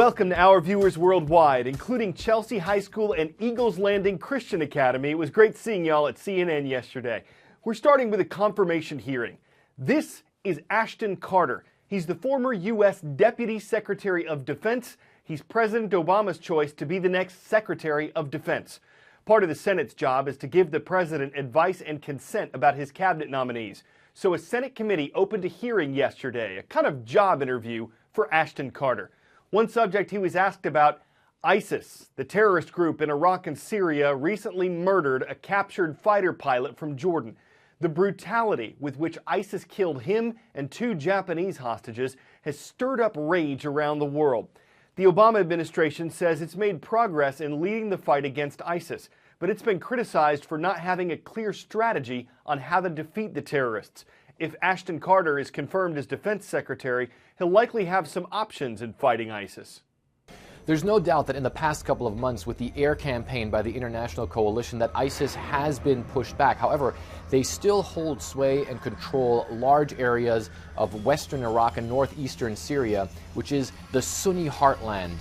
Welcome to our viewers worldwide, including Chelsea High School and Eagles Landing Christian Academy. It was great seeing y'all at CNN yesterday. We're starting with a confirmation hearing. This is Ashton Carter. He's the former U.S. Deputy Secretary of Defense. He's President Obama's choice to be the next Secretary of Defense. Part of the Senate's job is to give the president advice and consent about his cabinet nominees. So a Senate committee opened a hearing yesterday, a kind of job interview for Ashton Carter. One subject he was asked about: ISIS, the terrorist group in Iraq and Syria, recently murdered a captured fighter pilot from Jordan. The brutality with which ISIS killed him and 2 Japanese hostages has stirred up rage around the world. The Obama administration says it's made progress in leading the fight against ISIS, but it's been criticized for not having a clear strategy on how to defeat the terrorists. If Ashton Carter is confirmed as Defense Secretary, he'll likely have some options in fighting ISIS. There's no doubt that in the past couple of months, with the air campaign by the international coalition, that ISIS has been pushed back. However, they still hold sway and control large areas of western Iraq and northeastern Syria, which is the Sunni heartland.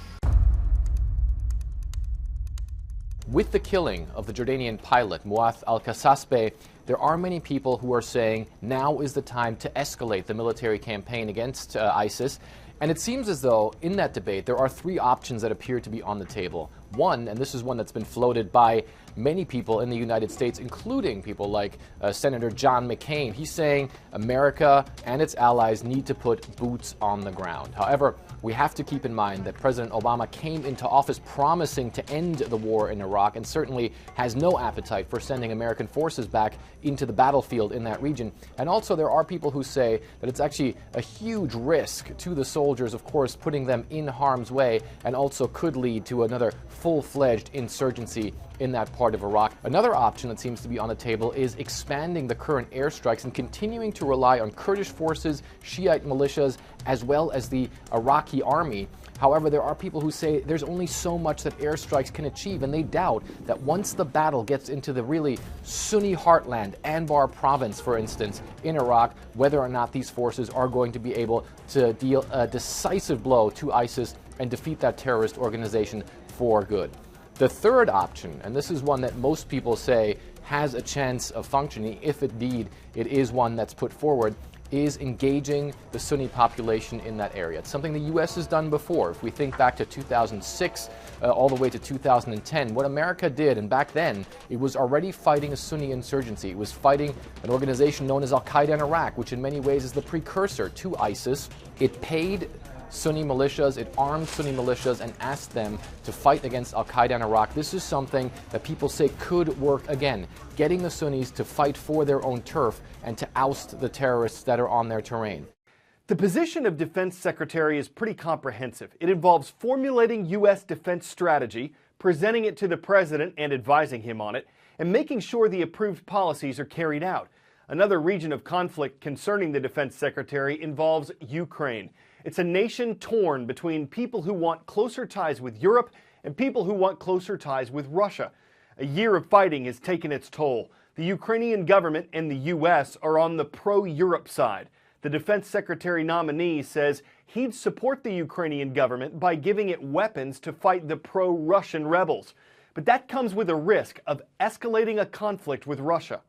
With the killing of the Jordanian pilot, Muath al-Qasasbeh, there are many people who are saying now is the time to escalate the military campaign against ISIS. And it seems as though in that debate there are 3 options that appear to be on the table. One, and this is one that's been floated by many people in the United States, including people like Senator John McCain. He's saying America and its allies need to put boots on the ground. However, we have to keep in mind that President Obama came into office promising to end the war in Iraq and certainly has no appetite for sending American forces back into the battlefield in that region. And also there are people who say that it's actually a huge risk to the soldiers, of course, putting them in harm's way, and also could lead to another full-fledged insurgency in that part of Iraq. Another option that seems to be on the table is expanding the current airstrikes and continuing to rely on Kurdish forces, Shiite militias, as well as the Iraqi army. However, there are people who say there's only so much that airstrikes can achieve, and they doubt that once the battle gets into the really Sunni heartland, Anbar province, for instance, in Iraq, whether or not these forces are going to be able to deal a decisive blow to ISIS and defeat that terrorist organization for good. The third option, and this is one that most people say has a chance of functioning, if indeed it is one that's put forward, is engaging the Sunni population in that area. It's something the U.S. has done before. If we think back to 2006 all the way to 2010, what America did, and back then it was already fighting a Sunni insurgency. It was fighting an organization known as Al-Qaeda in Iraq, which in many ways is the precursor to ISIS. It paid Sunni militias, it armed Sunni militias and asked them to fight against Al-Qaeda in Iraq. This is something that people say could work again, getting the Sunnis to fight for their own turf and to oust the terrorists that are on their terrain. The position of Defense Secretary is pretty comprehensive. It involves formulating U.S. defense strategy, presenting it to the president and advising him on it, and making sure the approved policies are carried out. Another region of conflict concerning the Defense Secretary involves Ukraine. It's a nation torn between people who want closer ties with Europe and people who want closer ties with Russia. A year of fighting has taken its toll. The Ukrainian government and the U.S. are on the pro-Europe side. The Defense Secretary nominee says he'd support the Ukrainian government by giving it weapons to fight the pro-Russian rebels. But that comes with a risk of escalating a conflict with Russia.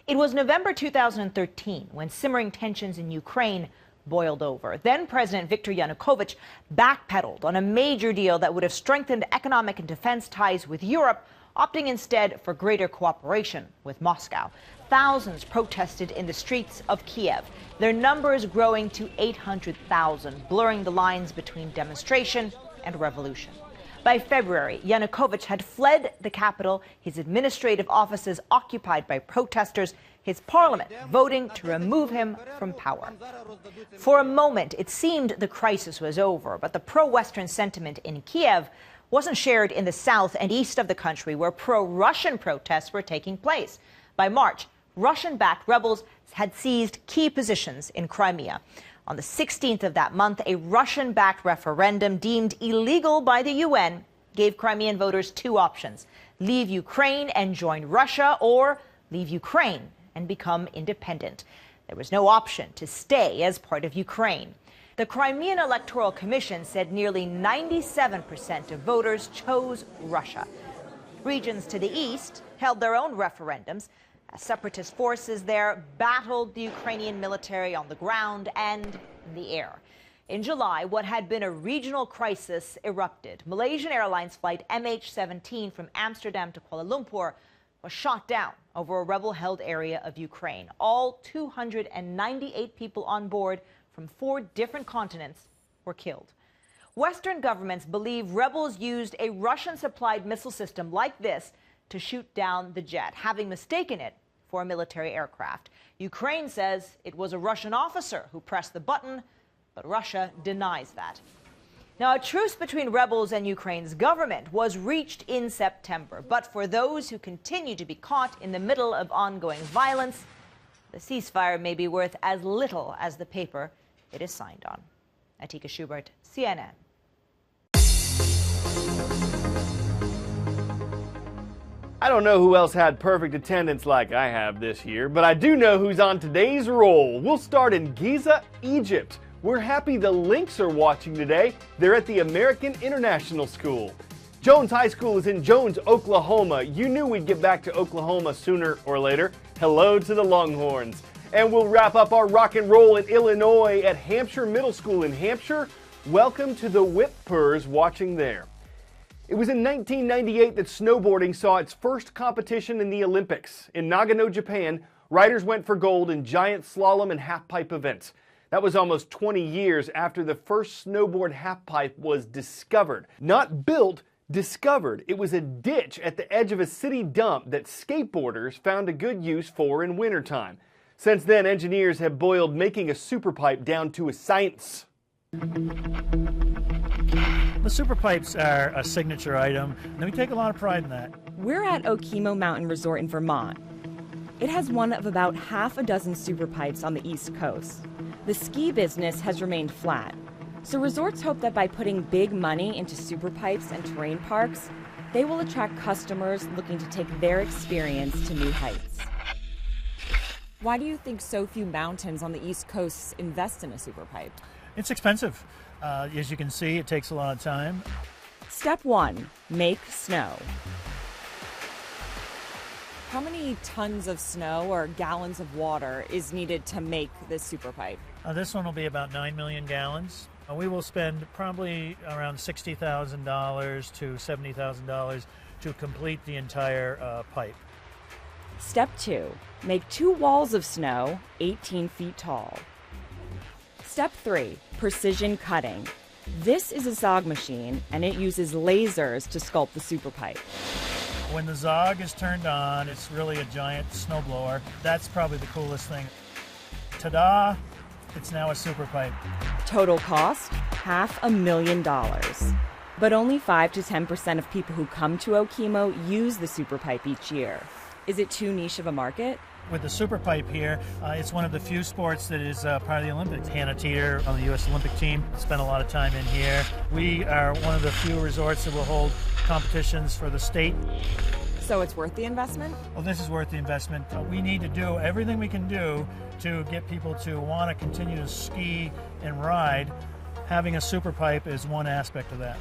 It was November 2013 when simmering tensions in Ukraine boiled over. Then President Viktor Yanukovych backpedaled on a major deal that would have strengthened economic and defense ties with Europe, opting instead for greater cooperation with Moscow. Thousands protested in the streets of Kiev, their numbers growing to 800,000, blurring the lines between demonstration and revolution. By February, Yanukovych had fled the capital, his administrative offices occupied by protesters, his parliament voting to remove him from power. For a moment, it seemed the crisis was over, but the pro-Western sentiment in Kiev wasn't shared in the south and east of the country, where pro-Russian protests were taking place. By March, Russian-backed rebels had seized key positions in Crimea. On the 16th of that month, a Russian-backed referendum deemed illegal by the UN gave Crimean voters 2 options: leave Ukraine and join Russia, or leave Ukraine and become independent. There was no option to stay as part of Ukraine. The Crimean Electoral Commission said nearly 97% of voters chose Russia. Regions to the east held their own referendums as separatist forces there battled the Ukrainian military on the ground and in the air. In July, what had been a regional crisis erupted. Malaysian Airlines flight MH17 from Amsterdam to Kuala Lumpur was shot down over a rebel-held area of Ukraine. All 298 people on board from 4 different continents were killed. Western governments believe rebels used a Russian-supplied missile system like this to shoot down the jet, having mistaken it for a military aircraft. Ukraine says it was a Russian officer who pressed the button, but Russia denies that. Now, a truce between rebels and Ukraine's government was reached in September, but for those who continue to be caught in the middle of ongoing violence, the ceasefire may be worth as little as the paper it is signed on. Atika Schubert, CNN. I don't know who else had perfect attendance like I have this year, but I do know who's on today's roll. We'll start in Giza, Egypt. We're happy the Lynx are watching today. They're at the American International School. Jones High School is in Jones, Oklahoma. You knew we'd get back to Oklahoma sooner or later. Hello to the Longhorns. And we'll wrap up our rock and roll in Illinois at Hampshire Middle School in Hampshire. Welcome to the Whippers watching there. It was in 1998 that snowboarding saw its first competition in the Olympics. In Nagano, Japan, riders went for gold in giant slalom and halfpipe events. That was almost 20 years after the first snowboard halfpipe was discovered. Not built, discovered. It was a ditch at the edge of a city dump that skateboarders found a good use for in wintertime. Since then, engineers have boiled making a superpipe down to a science. The superpipes are a signature item, and we take a lot of pride in that. We're at Okemo Mountain Resort in Vermont. It has one of about half a dozen superpipes on the East Coast. The ski business has remained flat, so resorts hope that by putting big money into superpipes and terrain parks, they will attract customers looking to take their experience to new heights. Why do you think so few mountains on the East Coast invest in a superpipe? It's expensive. As you can see, it takes a lot of time. Step 1, make snow. How many tons of snow or gallons of water is needed to make this superpipe? This one will be about 9 million gallons. We will spend probably around $60,000 to $70,000 to complete the entire pipe. Step 2, make 2 walls of snow 18 feet tall. Step 3, precision cutting. This is a Zog machine, and it uses lasers to sculpt the superpipe. When the Zog is turned on, it's really a giant snowblower. That's probably the coolest thing. Ta-da! It's now a superpipe. Total cost, $500,000. But only 5 to 10% of people who come to Okemo use the superpipe each year. Is it too niche of a market? With the superpipe here, it's one of the few sports that is part of the Olympics. Hannah Teeter on the U.S. Olympic team spent a lot of time in here. We are one of the few resorts that will hold competitions for the state. So it's worth the investment? Well, this is worth the investment. We need to do everything we can do to get people to want to continue to ski and ride. Having a superpipe is one aspect of that.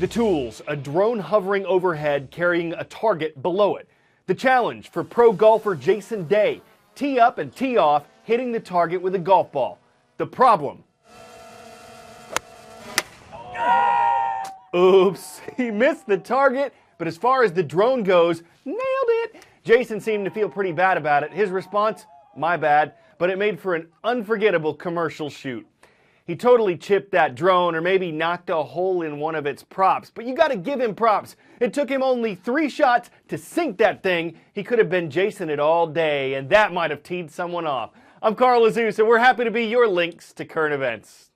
The tools, a drone hovering overhead carrying a target below it. The challenge for pro golfer Jason Day, tee up and tee off, hitting the target with a golf ball. The problem. Oops, he missed the target, but as far as the drone goes, nailed it. Jason seemed to feel pretty bad about it. His response, my bad, but it made for an unforgettable commercial shoot. He totally chipped that drone or maybe knocked a hole in one of its props, but you gotta give him props. It took him only 3 shots to sink that thing. He could have been Jason it all day, and that might have teed someone off. I'm Carl Azus, and we're happy to be your links to current events.